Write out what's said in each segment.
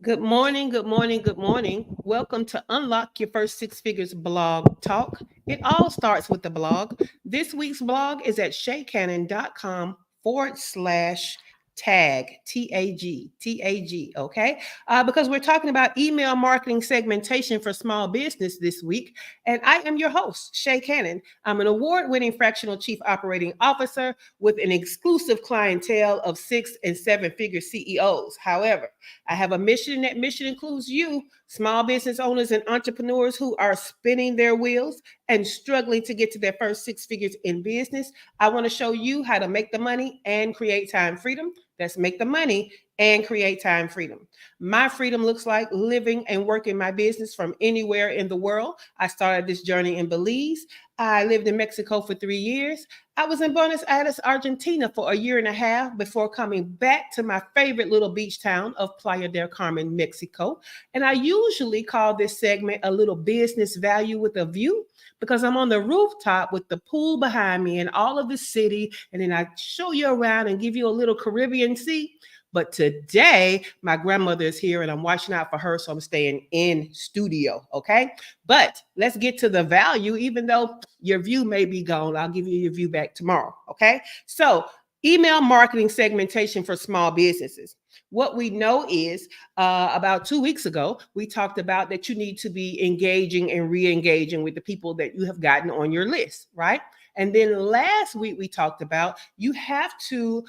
Good morning, good morning, good morning. Welcome to Unlock Your First Six Figures blog talk. It all starts with the blog. This week's blog is at shaycannon.com/tag, T-A-G, okay? Because we're talking about email marketing segmentation for small business this week. And I am your host, Shay Cannon. I'm an award-winning fractional chief operating officer with an exclusive clientele of 6 and 7-figure CEOs. However, I have a mission. That mission includes you, small business owners and entrepreneurs who are spinning their wheels and struggling to get to their first six figures in business. I want to show you how to make the money and create time freedom. That's make the money and create time freedom. My freedom looks like living and working my business from anywhere in the world. I started this journey in Belize. I lived in Mexico for 3 years. I was in Buenos Aires, Argentina for a year and a half before coming back to my favorite little beach town of Playa del Carmen, Mexico. And I usually call this segment a little business value with a view because I'm on the rooftop with the pool behind me and all of the city. And then I show you around and give you a little Caribbean sea. But today, my grandmother is here and I'm watching out for her. So I'm staying in studio. Okay. But let's get to the value, even though your view may be gone. I'll give you your view back tomorrow. Okay. So, email marketing segmentation for small businesses. What we know is about 2 weeks ago, we talked about that you need to be engaging and re engaging with the people that you have gotten on your list, right? And then last week, we talked about you have to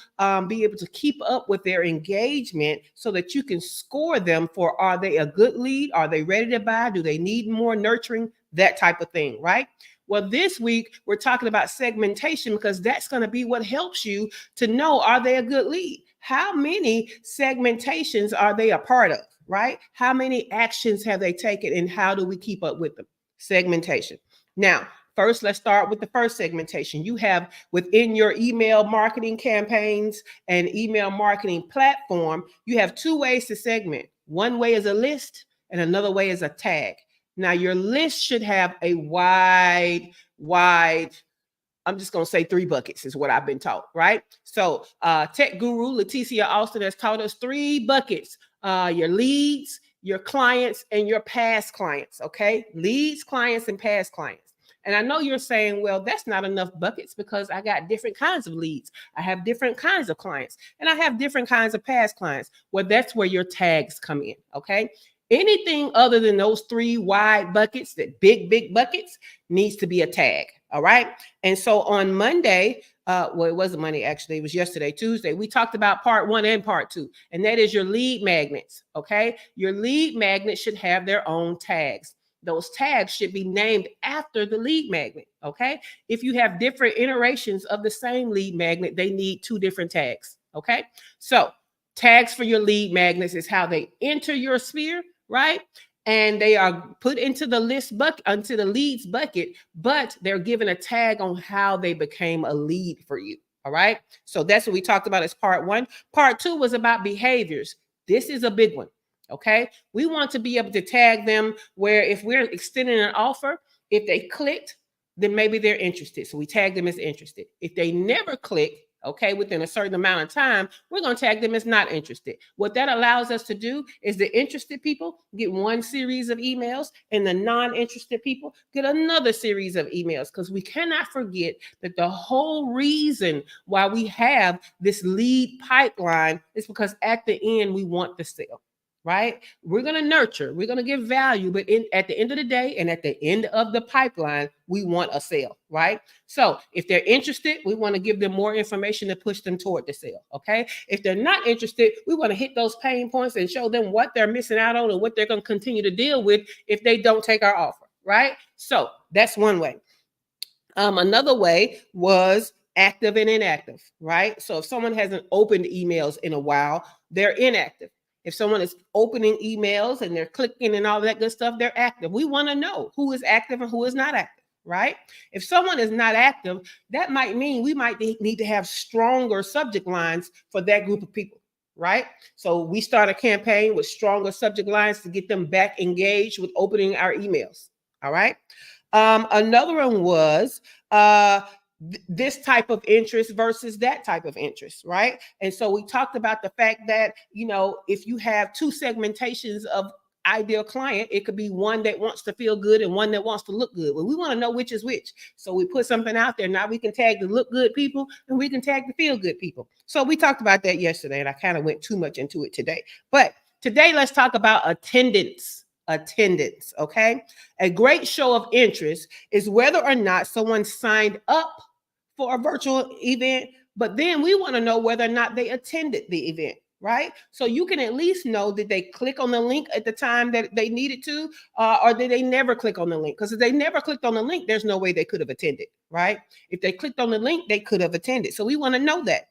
be able to keep up with their engagement so that you can score them for are they a good lead? Are they ready to buy? Do they need more nurturing? That type of thing, right? Well, this week we're talking about segmentation because that's going to be what helps you to know are they a good lead? How many segmentations are they a part of, right? How many actions have they taken and how do we keep up with them? Segmentation. Now, first, let's start with the first segmentation. You have within your email marketing campaigns and email marketing platform, you have two ways to segment. One way is a list and another way is a tag. Now, your list should have a wide, I'm just going to say 3 buckets is what I've been taught, right? So, tech guru Leticia Austin has taught us 3 buckets, your leads, your clients, and your past clients, okay? Leads, clients, and past clients. And I know you're saying, well, that's not enough buckets because I got different kinds of leads. I have different kinds of clients and I have different kinds of past clients. Well, that's where your tags come in, okay? Anything other than those 3 wide buckets, that big buckets, needs to be a tag. All right. And so on Monday, well, it wasn't Monday, actually, it was yesterday, Tuesday, we talked about part 1 and part 2, and that is your lead magnets. Okay. Your lead magnets should have their own tags. Those tags should be named after the lead magnet. Okay. If you have different iterations of the same lead magnet, they need 2 different tags. Okay. So tags for your lead magnets is how they enter your sphere, right? And they are put into the list bucket, onto the leads bucket, but they're given a tag on how they became a lead for you. All right. So that's what we talked about as part 1. Part 2 was about behaviors. This is a big one. Okay. We want to be able to tag them where if we're extending an offer, if they clicked, then maybe they're interested. So we tag them as interested. If they never click, okay, within a certain amount of time, we're going to tag them as not interested. What that allows us to do is the interested people get one series of emails and the non-interested people get another series of emails, because we cannot forget that the whole reason why we have this lead pipeline is because at the end we want the sale. Right? We're going to nurture, we're going to give value, but at the end of the day and at the end of the pipeline, we want a sale, right? So if they're interested, we want to give them more information to push them toward the sale, okay? If they're not interested, we want to hit those pain points and show them what they're missing out on and what they're going to continue to deal with if they don't take our offer, right? So that's one way. Another way was active and inactive, right? So if someone hasn't opened emails in a while, they're inactive. If someone is opening emails and they're clicking and all that good stuff, they're active. We want to know who is active and who is not active, right? If someone is not active, that might mean we might need to have stronger subject lines for that group of people, right? So we start a campaign with stronger subject lines to get them back engaged with opening our emails, all right? Another one was this type of interest versus that type of interest, right? And so we talked about the fact that, if you have two segmentations of ideal client, it could be one that wants to feel good and one that wants to look good. Well, we want to know which is which. So we put something out there. Now we can tag the look good people and we can tag the feel good people. So we talked about that yesterday, and I kind of went too much into it today. But today, let's talk about attendance. Attendance, okay? A great show of interest is whether or not someone signed up for a virtual event, but then we want to know whether or not they attended the event, right? So you can at least know, did they click on the link at the time that they needed to, or did they never click on the link? Because if they never clicked on the link, there's no way they could have attended, right? If they clicked on the link, they could have attended. So we want to know that.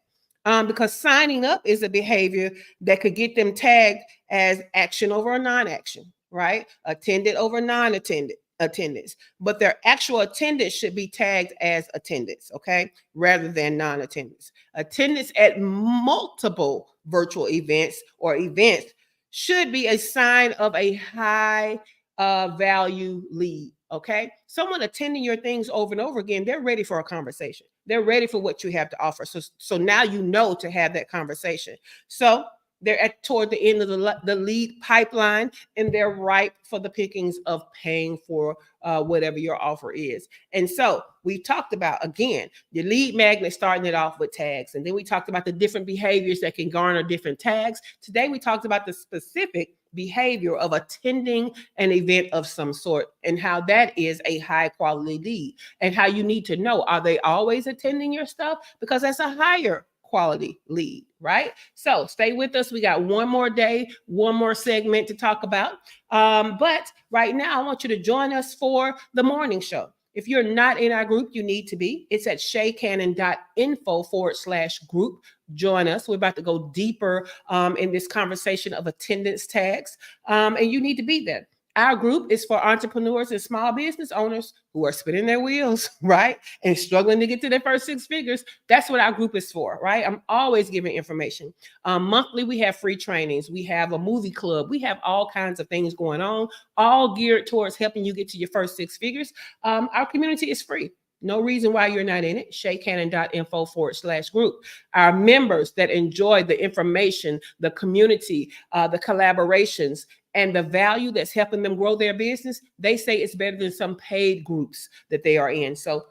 Because signing up is a behavior that could get them tagged as action over a non-action, right? Attended over non-attended attendance, but their actual attendance should be tagged as attendance, okay, rather than non-attendance. Attendance at multiple virtual events or events should be a sign of a high value lead, okay? Someone attending your things over and over again, they're ready for a conversation. They're ready for what you have to offer. So now you know to have that conversation. So they're toward the end of the lead pipeline, and they're ripe for the pickings of paying for whatever your offer is. And so we talked about, again, your lead magnet, starting it off with tags. And then we talked about the different behaviors that can garner different tags. Today, we talked about the specific behavior of attending an event of some sort and how that is a high quality lead, and how you need to know, are they always attending your stuff? Because that's a higher quality lead, right? So stay with us. We got one more day, one more segment to talk about. But right now, I want you to join us for the morning show. If you're not in our group, you need to be. It's at shaycannon.info/group. Join us. We're about to go deeper in this conversation of attendance tags, and you need to be there. Our group is for entrepreneurs and small business owners who are spinning their wheels, right? And struggling to get to their first six figures. That's what our group is for, right? I'm always giving information. Monthly, we have free trainings. We have a movie club. We have all kinds of things going on, all geared towards helping you get to your first six figures. Our community is free. No reason why you're not in it. shaycannon.info/group. Our members that enjoy the information, the community, the collaborations, and the value that's helping them grow their business, they say it's better than some paid groups that they are in. So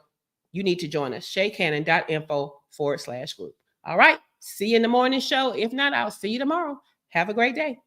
you need to join us. shaycannon.info/group. All right. See you in the morning show. If not, I'll see you tomorrow. Have a great day.